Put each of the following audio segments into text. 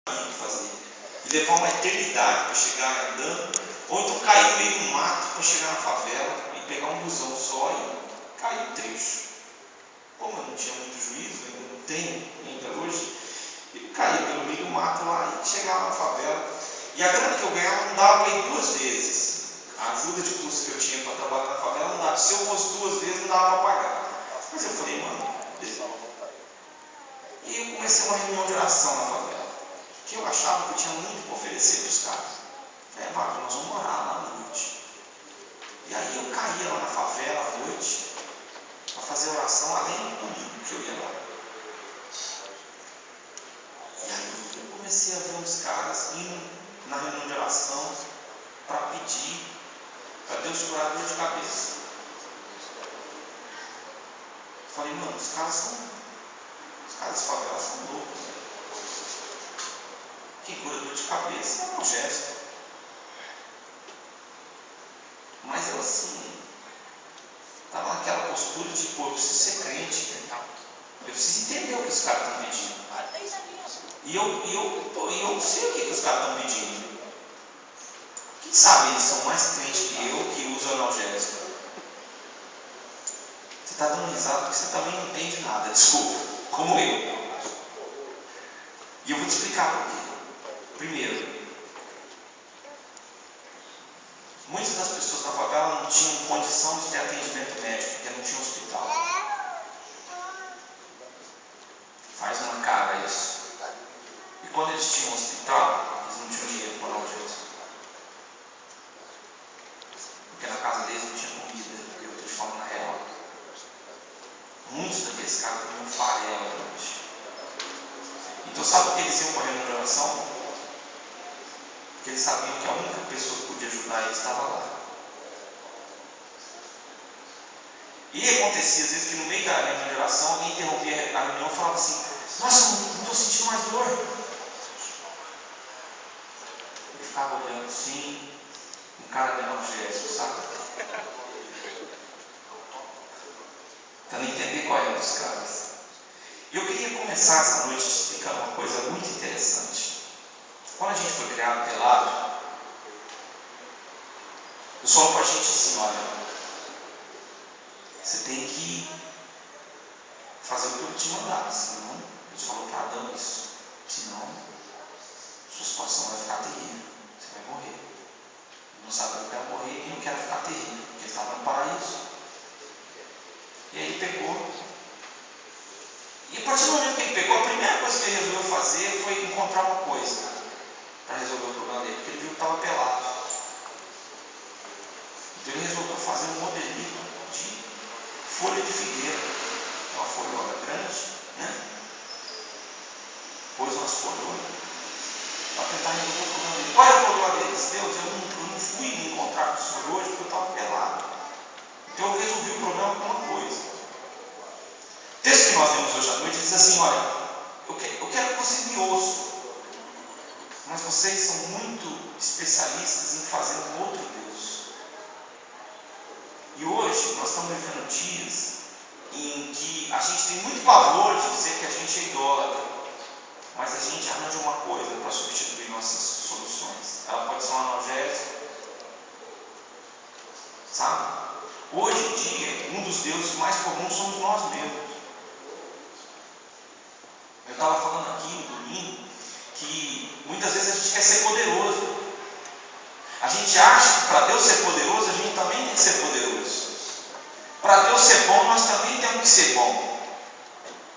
fazer. E levar uma eternidade para chegar andando, ou então cair no meio do mato para chegar na favela e pegar um busão só e cair no trecho. Como eu não tinha muito juízo, ainda não tenho, ainda hoje, eu caí pelo meio do mato lá e chegava na favela. E a grana que eu ganhava não dava para ir 2 vezes. A ajuda de custo que eu tinha para trabalhar na favela não dava. Se eu fosse 2 vezes, não dava para pagar. Mas eu falei, mano, e eu comecei uma reunião de oração na favela, que eu achava que eu tinha muito para oferecer para os caras. Falei, Marcos, nós vamos morar lá à noite. E aí eu caía lá na favela à noite para fazer oração, além do domingo que eu ia lá. E aí eu comecei a ver uns caras indo na reunião de oração para pedir para Deus curar a dor de cabeça. Falei, mano, os caras de favela são loucos. Quem cura dor de cabeça é um gesto. Mas eu assim, estava naquela postura de, pô, eu preciso ser crente. Eu preciso entender o que os caras estão pedindo. E eu sei o que os caras estão pedindo. Quem sabe eles são mais crentes que eu, que usam analgésico. Você está dando risada porque você também não entende nada, desculpa, como eu. E eu vou te explicar por quê. Primeiro, muitas das pessoas na favela não tinham condição de ter atendimento médico, porque não tinha hospital. Faz uma cara isso. E quando eles tinham hospital, eles não tinham dinheiro para analgésico. Porque na casa deles não tinha comida, eu estou te falando na real. Muitos daqueles caras comiam farelo hoje. Então sabe por que eles iam para a reunião de oração? Porque eles sabiam que a única pessoa que podia ajudar eles estava lá. E acontecia às vezes que no meio da reunião de oração alguém interrompia a reunião e falava assim, nossa, não estou sentindo mais dor. Eu ficava olhando assim, um cara de analgésico, sabe? Tentando entender qual é dos caras. Eu queria começar essa noite te explicando uma coisa muito interessante. Quando a gente foi criado pelado, eu falo para a gente assim, olha, você tem que fazer o que eu te mandar, senão, Deus falou para Adão isso, senão sua situação vai ficar terrível, você vai morrer. Não sabe que eu quero morrer e não quero ficar terrível, porque ele estava no paraíso. E aí ele pegou. E a partir do momento que ele pegou, a primeira coisa que ele resolveu fazer foi encontrar uma coisa para resolver o problema dele, porque ele viu que estava pelado. Então ele resolveu fazer um modelinho de folha de figueira, uma folhona grande, né? Pôs umas folhonas para tentar resolver o problema dele. Qual é o problema dele? Deus, eu não fui me encontrar com o Senhor hoje porque eu estava pelado. Então eu resolvi o problema com uma coisa. O texto que nós lemos hoje à noite diz assim, olha, eu quero que vocês me ouçam, mas vocês são muito especialistas em fazer um outro Deus. E hoje nós estamos vivendo dias em que a gente tem muito pavor de dizer que a gente é idólatra, mas a gente arranja uma coisa para substituir nossas soluções. Ela pode ser um analgésico, sabe? Hoje em dia, um dos deuses mais comuns somos nós mesmos. Eu estava falando aqui no domingo que muitas vezes a gente quer ser poderoso. A gente acha que para Deus ser poderoso, a gente também tem que ser poderoso. Para Deus ser bom, nós também temos que ser bom.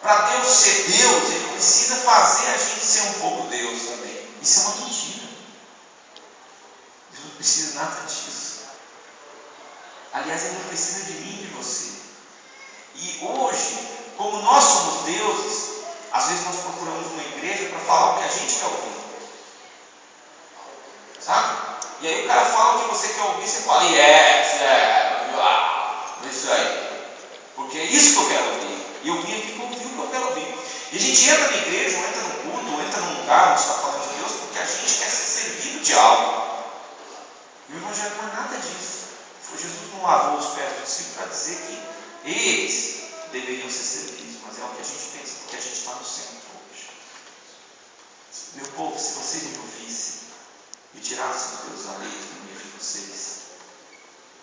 Para Deus ser Deus, Ele precisa fazer a gente ser um pouco Deus também. Isso é uma mentira. Deus não precisa nada disso. Aliás, Ele não precisa de mim e de você. E hoje, como nós somos deuses, às vezes nós procuramos uma igreja para falar o que a gente quer ouvir. Sabe? E aí o cara fala o que você quer ouvir, você fala, isso aí. Porque é isso que eu quero ouvir. E eu vim aqui para ouvir o que eu quero ouvir. E a gente entra na igreja, ou entra no culto, ou entra num lugar onde está falando de Deus, porque a gente quer ser servido de algo. E o Evangelho não é nada disso. Foi Jesus não lavou os pés dos discípulos para dizer que eles deveriam ser servidos, mas é o que a gente pensa, porque a gente está no centro hoje. Meu povo, se vocês me ouvissem e tirassem os deuses alheios do meio de vocês,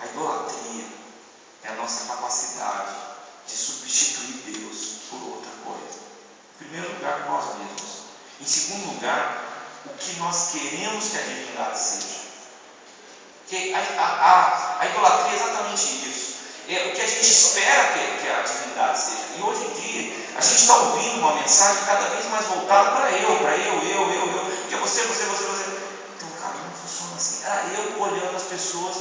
a idolatria é a nossa capacidade de substituir Deus por outra coisa. Em primeiro lugar, nós mesmos. Em segundo lugar, o que nós queremos que a divindade seja. Porque a idolatria é exatamente isso. É o que a gente espera que a divindade seja. E hoje em dia, a gente está ouvindo uma mensagem cada vez mais voltada para eu. Porque você. Então, cara, não funciona assim. Eu olhando as pessoas,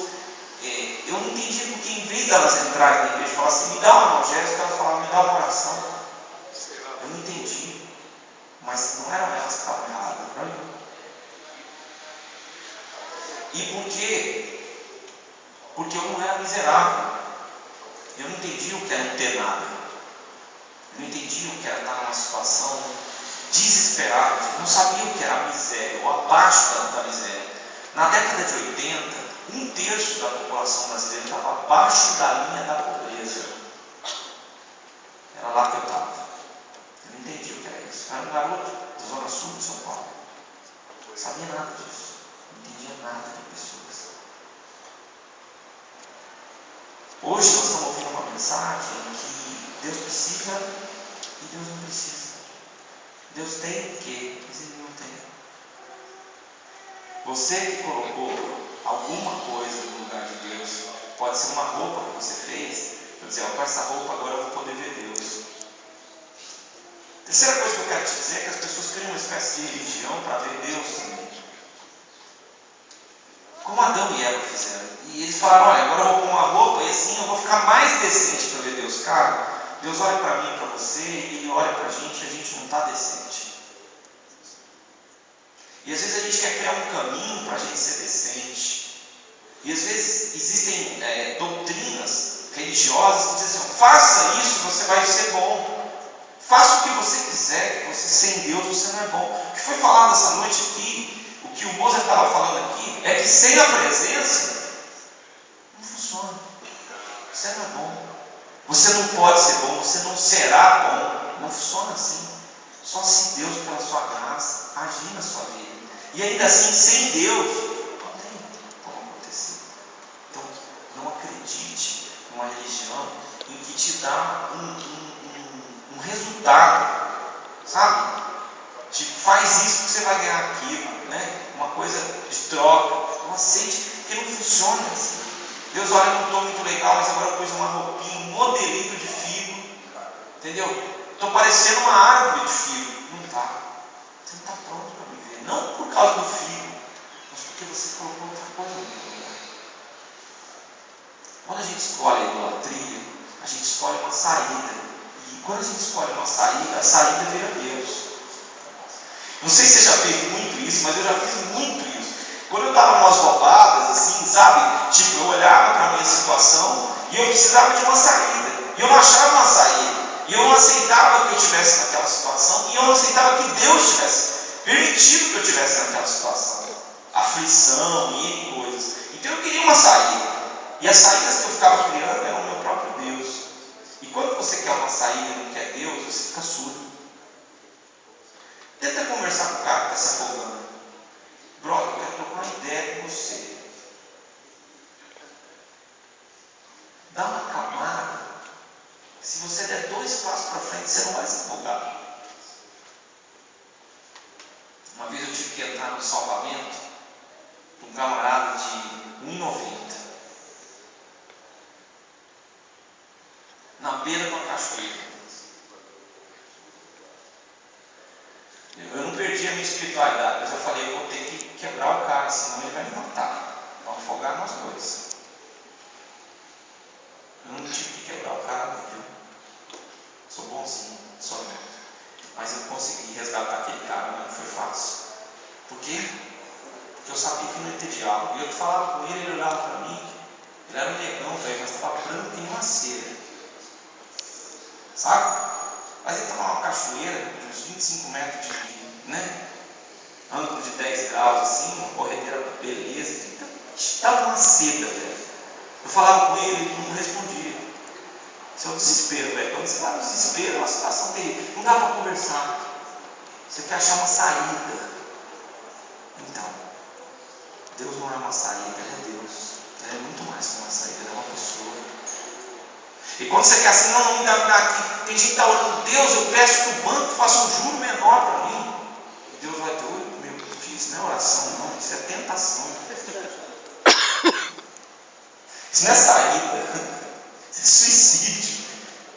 eu não entendi porque em vez delas entrarem na igreja e falar assim, me dá uma analgésica, elas falavam, me dá uma oração. Eu não entendi. Mas não eram elas que estavam erradas, não era eu. E por quê? Porque eu não era miserável. Eu não entendi o que era não ter nada. Eu não entendi o que era estar numa situação desesperada. Eu não sabia o que era a miséria, ou abaixo da miséria. Na década de 80, 1/3 da população brasileira estava abaixo da linha da pobreza. Era lá que eu estava. Eu não entendi o que era isso. Eu era um garoto da zona sul de São Paulo. Não sabia nada disso. Não entendia nada de pessoas. Hoje nós estamos ouvindo uma mensagem que Deus precisa e Deus não precisa. Deus tem o quê? Mas Ele não tem. Você que colocou alguma coisa no lugar de Deus, pode ser uma roupa que você fez, para dizer, com essa roupa agora eu vou poder ver Deus. Terceira coisa que eu quero te dizer é que as pessoas criam uma espécie de religião para ver Deus também. Como Adão e Eva fizeram. E eles falaram, olha, agora eu vou pôr uma roupa e assim eu vou ficar mais decente para ver Deus. Cara, Deus olha para mim, para você, e Ele olha para a gente não está decente. E às vezes a gente quer criar um caminho para a gente ser decente. E às vezes existem doutrinas religiosas que dizem assim, faça isso, você vai ser bom. Faça o que você quiser, que você sem Deus você não é bom. O que foi falado essa noite aqui, o que o Mozart estava falando aqui, é que sem a presença não funciona. Você não é bom. Você não pode ser bom, você não será bom. Não funciona assim. Só se Deus, pela sua graça, agir na sua vida. E ainda assim, sem Deus, não tem como acontecer. Então, não acredite numa religião em que te dá um resultado, sabe? Tipo, faz isso que você vai ganhar aquilo, né? Uma coisa de troca. Não aceite, porque não funciona assim. Deus olha, não estou muito legal, mas agora eu pus uma roupinha, um modelito de figo, entendeu? Estou parecendo uma árvore de figo. Não está. Você não está pronto para viver. Não por causa do figo, mas porque você colocou outra coisa no lugar. Quando a gente escolhe a idolatria, a gente escolhe uma saída. E quando a gente escolhe uma saída, a saída vira Deus. Não sei se você já fez muito isso, mas eu já fiz muito isso. Quando eu estava em umas roubadas, assim, sabe? Tipo, eu olhava para a minha situação e eu precisava de uma saída. E eu não achava uma saída. E eu não aceitava que eu estivesse naquela situação. E eu não aceitava que Deus tivesse permitido que eu estivesse naquela situação. Aflição, e coisas. Então eu queria uma saída. E as saídas que eu ficava criando eram o meu próprio Deus. E quando você quer uma saída e não quer Deus, você fica surdo. Tenta conversar com o cara que está se afogando. Brother, eu quero trocar uma ideia com você. Dá uma acalmada. Se você der 2 passos para frente, você não vai se afogar. Uma vez eu tive que entrar no salvamento de um camarada de 1,90 na beira de uma cachoeira. Eu não perdi a minha espiritualidade, mas eu falei, eu vou ter que quebrar o cara, senão ele vai me matar. Vamos afogar nós dois. Eu não tive que quebrar o cara, viu? Sou bonzinho, sou mesmo. Mas eu consegui resgatar aquele cara, mas não foi fácil. Por quê? Porque eu sabia que não ia ter diálogo. E eu falava com ele, ele olhava para mim. Ele era um negão, velho, mas estava branco que nem uma cera. Sabe? Mas ele estava numa cachoeira de uns 25 metros de, né? Ângulo de 10 graus, assim, uma corredeira beleza. Estava uma seda, velho. Eu falava com ele, ele não respondia. Isso é um desespero, velho. Quando você está no desespero, é uma situação terrível. Não dá para conversar. Você quer achar uma saída. não é uma saída, ela é Deus. Ela é muito mais que uma saída, ela é uma pessoa. E quando você quer assim, não me dá aqui. Tem gente que está orando, Deus, eu peço que o banco faça um juro menor para mim. E Deus vai ter, meu filho, isso não é oração, não, isso é tentação. Isso não é saída, isso é suicídio.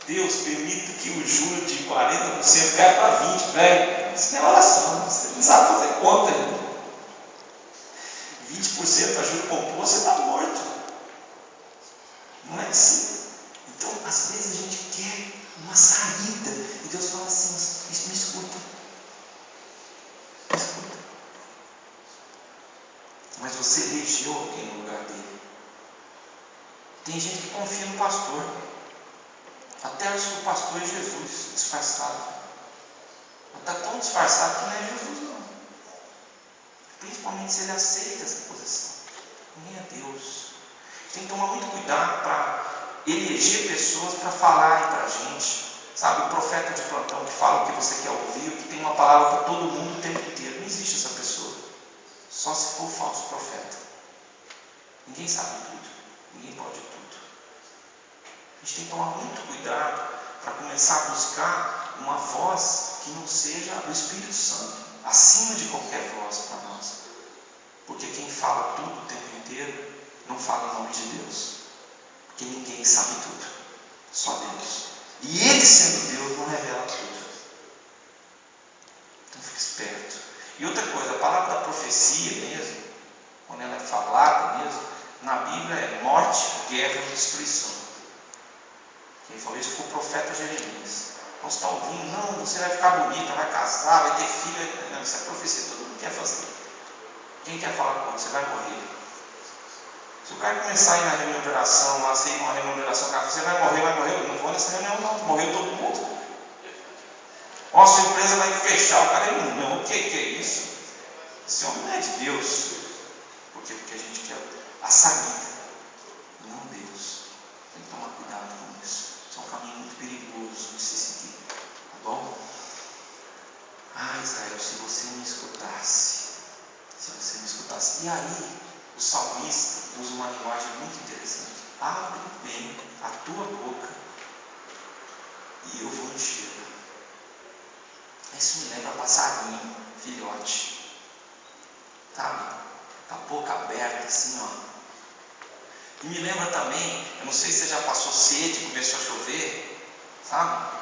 Deus, permita que o juro de 40% caia para 20%, velho. Isso não é oração, você não sabe fazer conta ainda. 20% a juro composto, você está morto. Não é assim. Então, às vezes a gente quer uma saída, e Deus fala assim, isso me escuta. Me escuta. Mas você elegeu alguém no lugar dele. Tem gente que confia no pastor. Até acha que o pastor é Jesus, disfarçado. Mas está tão disfarçado que não é Jesus, não. Principalmente se ele aceita essa posição. Nem é Deus. Tem que tomar muito cuidado para eleger pessoas para falarem para a gente. Sabe, o profeta de plantão que fala o que você quer ouvir, que tem uma palavra para todo mundo o tempo inteiro. Não existe essa pessoa. Só se for falso profeta. Ninguém sabe tudo. Ninguém pode tudo. A gente tem que tomar muito cuidado para começar a buscar uma voz que não seja do Espírito Santo, acima de qualquer voz para nós. Porque quem fala tudo o tempo inteiro não fala em nome de Deus. Porque ninguém sabe tudo, só Deus. E Ele, sendo Deus, não revela tudo. Então fique esperto. E outra coisa, a palavra da profecia mesmo, quando ela é falada mesmo, na Bíblia é morte, guerra e destruição. Quem falou isso foi o profeta Jeremias. Não está ouvindo, não, você vai ficar bonita, vai casar, vai ter filho. Não, isso é profecia, todo mundo quer fazer. Quem quer falar quando? Você vai morrer. Se o cara começar a ir na reunião de oração, lá, você ir numa reunião de oração, o cara fala, você vai morrer, eu não vou nessa reunião não, morreu todo mundo. Ó, sua empresa vai fechar, o cara não, o que é isso? Esse homem não é de Deus. Por quê? Porque a gente quer a saída, não Deus. Tem que tomar cuidado com isso. Isso é um caminho muito perigoso de se seguir. Tá bom? Ah, Israel, se você me escutasse. Se você me escutasse. E aí, o salmista usa uma linguagem muito interessante. Abre bem a tua boca e eu vou encher. Isso me lembra passarinho, filhote. Sabe? Com a boca aberta assim, ó. E me lembra também, eu não sei se você já passou sede, começou a chover, sabe?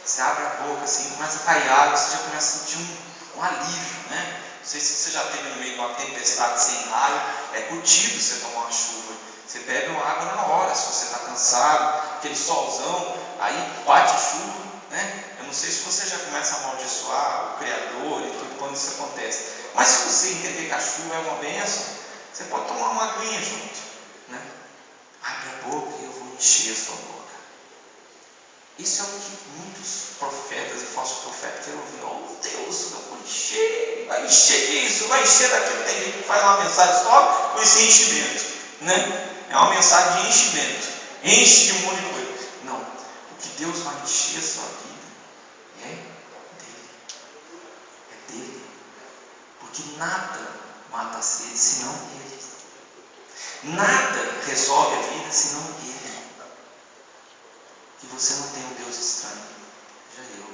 Você abre a boca assim, começa a cair água, você já começa a sentir um alívio, né? Não sei se você já teve no meio de uma tempestade sem raio, é curtido você tomar uma chuva. Você bebe uma água na hora, se você está cansado, aquele solzão, aí bate chuva, né? Eu não sei se você já começa a amaldiçoar o Criador e tudo quando isso acontece. Mas se você entender que a chuva é uma bênção, você pode tomar uma aguinha junto, né? Abre a boca e eu vou encher a sua boca. Isso é o que muitos profetas e falsos profetas querem ouvir. Oh Deus, eu vou encher, vai encher disso, vai encher daquilo. Tem gente que faz uma mensagem só com esse enchimento, né? É uma mensagem de enchimento. Enche de um monte de coisa. Não, o que Deus vai encher a sua vida é dele. É dele. Porque nada mata a sede senão ele. Nada resolve a vida senão ele. Que você não tem um Deus estranho. Já eu.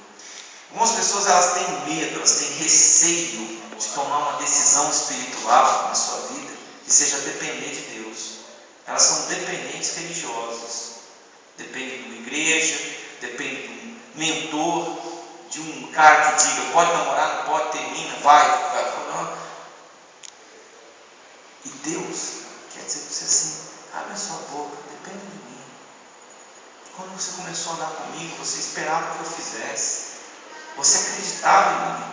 Algumas pessoas elas têm medo, elas têm receio de tomar uma decisão espiritual na sua vida que seja depender de Deus. Elas são dependentes religiosas. Dependem de uma igreja, dependem de um mentor, de um cara que diga pode namorar, não pode, termina, vai, não. E Deus quer dizer para você assim, abre a sua boca, depende de mim. Quando você começou a andar comigo, você esperava que eu fizesse. Você acreditava em mim.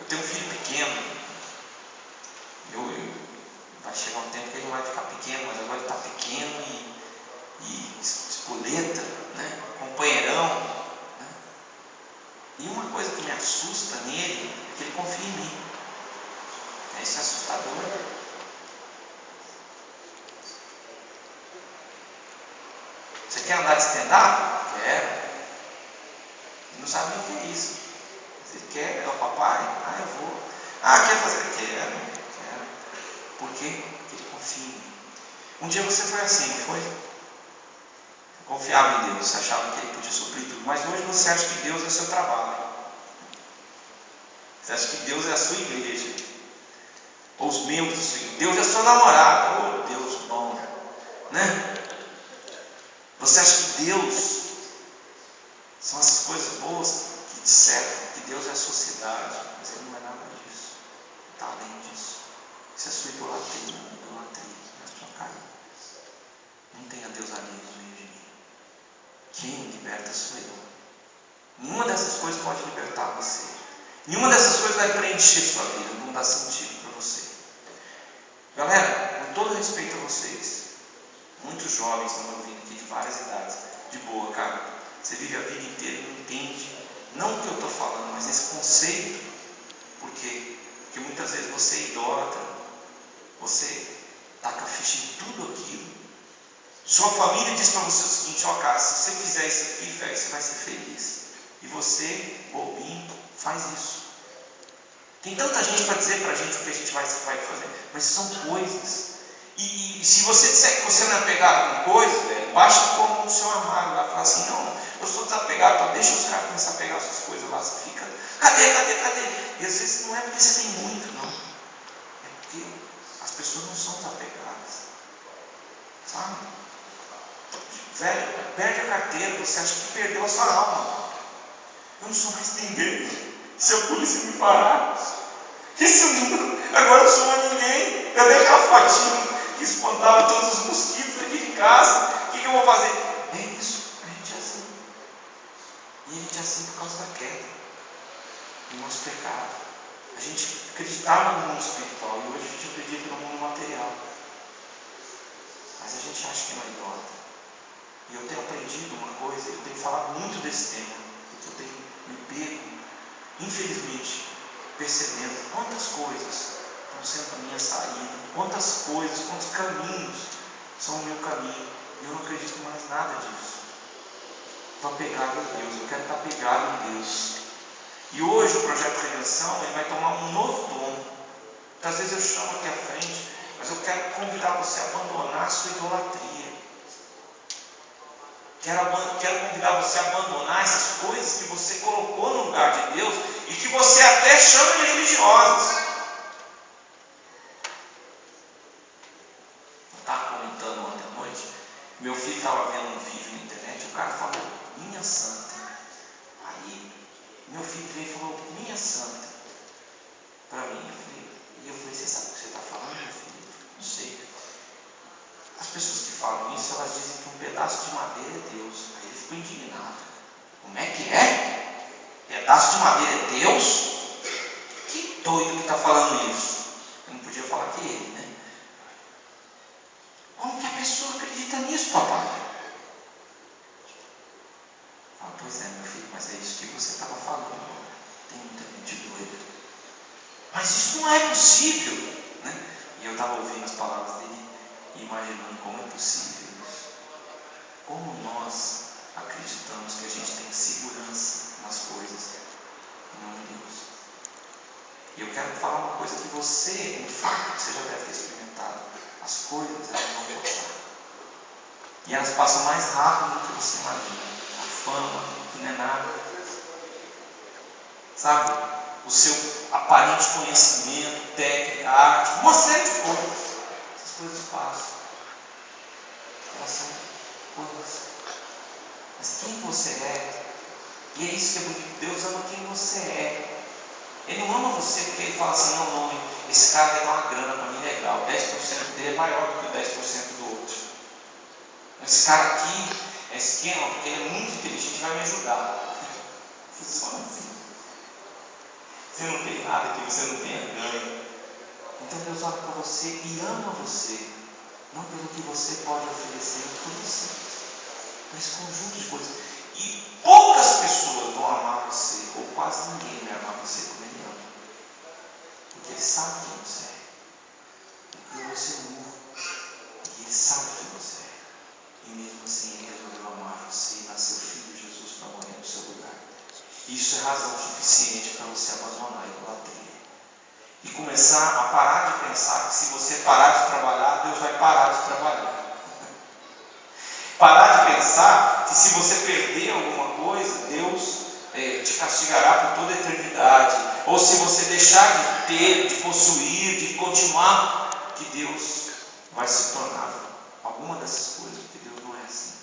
Eu tenho um filho pequeno. Vai chegar um tempo que ele não vai ficar pequeno, mas agora ele está pequeno e espoleta, né? Companheirão. Né? E uma coisa que me assusta nele é que ele confia em mim. Isso é assustador. Você quer andar de stand-up? Quero. Ele não sabe nem o que é isso. Você quer? É o papai? Ah, eu vou. Ah, quer fazer? Quero. Por quê? Porque ele confia em mim. Um dia você foi assim, não foi? Você confiava em Deus, você achava que ele podia suprir tudo. Mas hoje você acha que Deus é o seu trabalho. Você acha que Deus é a sua igreja. Ou os membros da sua igreja. Deus é a sua namorada. Oh, Deus bom. Né? Você acha que Deus são essas coisas boas que disseram que Deus é a sociedade, mas Ele não é nada disso. Está além disso. Isso é sua idolatria, na sua carne. Não tenha Deus ali no meio de mim. Quem liberta sou eu. Nenhuma dessas coisas pode libertar você. Nenhuma dessas coisas vai preencher sua vida, não dá sentido para você. Galera, com todo respeito a vocês, muitos jovens estão me ouvindo aqui de várias idades. De boa, cara. Você vive a vida inteira e não entende, não o que eu estou falando, mas esse conceito. Por quê? Porque muitas vezes você é idólatra, você taca a ficha em tudo aquilo. Sua família diz para você o seguinte: ó, cara, se você fizer isso aqui, velho, você vai ser feliz. E você, bobinho, faz isso. Tem tanta gente para dizer para a gente o que a gente vai fazer, mas são coisas. E se você disser que você não é apegado com coisas, velho, baixa como o seu armário lá e fala assim: não, eu sou desapegado, tá? Deixa os caras começar a pegar essas coisas lá, você fica, cadê? E às vezes não é porque você tem muito, não. É porque as pessoas não são desapegadas. Sabe? Velho, perde a carteira, você acha que perdeu a sua alma. Eu não sou mais ninguém. Se a polícia me parar, agora eu sou mais ninguém. Eu dei aquela fotinha que espantava todos os mosquitos aqui de casa. O que eu vou fazer? É isso, a gente é assim. E a gente é assim por causa da queda, do nosso pecado. A gente acreditava no mundo espiritual e hoje a gente acredita no mundo material. Mas a gente acha que não é idólatra. E eu tenho aprendido uma coisa, eu tenho falado muito desse tema, porque eu tenho me pego, infelizmente, percebendo quantas coisas estão sendo a minha saída, quantas coisas, quantos caminhos são o meu caminho. E eu não acredito mais nada disso. Estou apegado a Deus, eu quero estar apegado em Deus. E hoje o Projeto Redenção ele vai tomar um novo tom. Às vezes eu chamo aqui à frente, mas eu quero convidar você a abandonar a sua idolatria. Quero convidar você a abandonar essas coisas que você colocou no lugar de Deus e que você até chama de religiosas. Eu estava comentando ontem à noite, meu filho estava vendo um vídeo na internet, o cara falou, minha santa. Aí, meu filho veio e falou, minha santa, para mim. Eu falei, você sabe o que você está falando, meu filho? Não sei. As pessoas que falam isso, elas dizem que um pedaço de madeira é Deus. Aí ele ficou indignado. Como é que é? Pedaço de madeira é Deus? Que doido que está falando isso. Eu não podia falar que ele, né? Como que a pessoa acredita nisso, papai? Ah, pois é, meu filho, mas é isso que você estava falando. Tem muita gente doida. Mas isso não é possível, né? E eu estava ouvindo as palavras dele e imaginando como é possível isso. Como nós acreditamos que a gente tem segurança nas coisas, em nome de Deus. E eu quero falar uma coisa que você, um fato que você já deve ter experimentado. As coisas, elas vão passar. E elas passam mais rápido do que você imagina. A fama, que não é nada. Sabe? O seu aparente conhecimento, técnica, arte, uma série de coisas. Essas coisas passam. Elas são coisas. Mas quem você é, e é isso que é bonito, Deus ama quem você é. Ele não ama você porque ele fala assim, não, esse cara vai dar uma grana para mim legal, 10% dele é maior do que o 10% do outro. Esse cara aqui é esquema porque ele é muito inteligente e vai me ajudar. Funciona assim. Você não tem nada que você não tenha ganho. Então Deus olha para você e ama você, não pelo que você pode oferecer para você, mas esse conjunto de coisas. E poucas pessoas vão amar você, ou quase ninguém vai amar você como Ele ama, porque Ele sabe quem você é, porque você é novo, e Ele sabe quem você é, e mesmo assim Ele resolveu amar você e dar seu Filho Jesus para morrer no seu lugar. Isso é razão suficiente para você abandonar a idolatria. E começar a parar de pensar que se você parar de trabalhar, Deus vai parar de trabalhar. Parar de pensar que se você perder alguma coisa, Deus te castigará por toda a eternidade. Ou se você deixar de ter, de possuir, de continuar, que Deus vai se tornar alguma dessas coisas, porque Deus não é assim.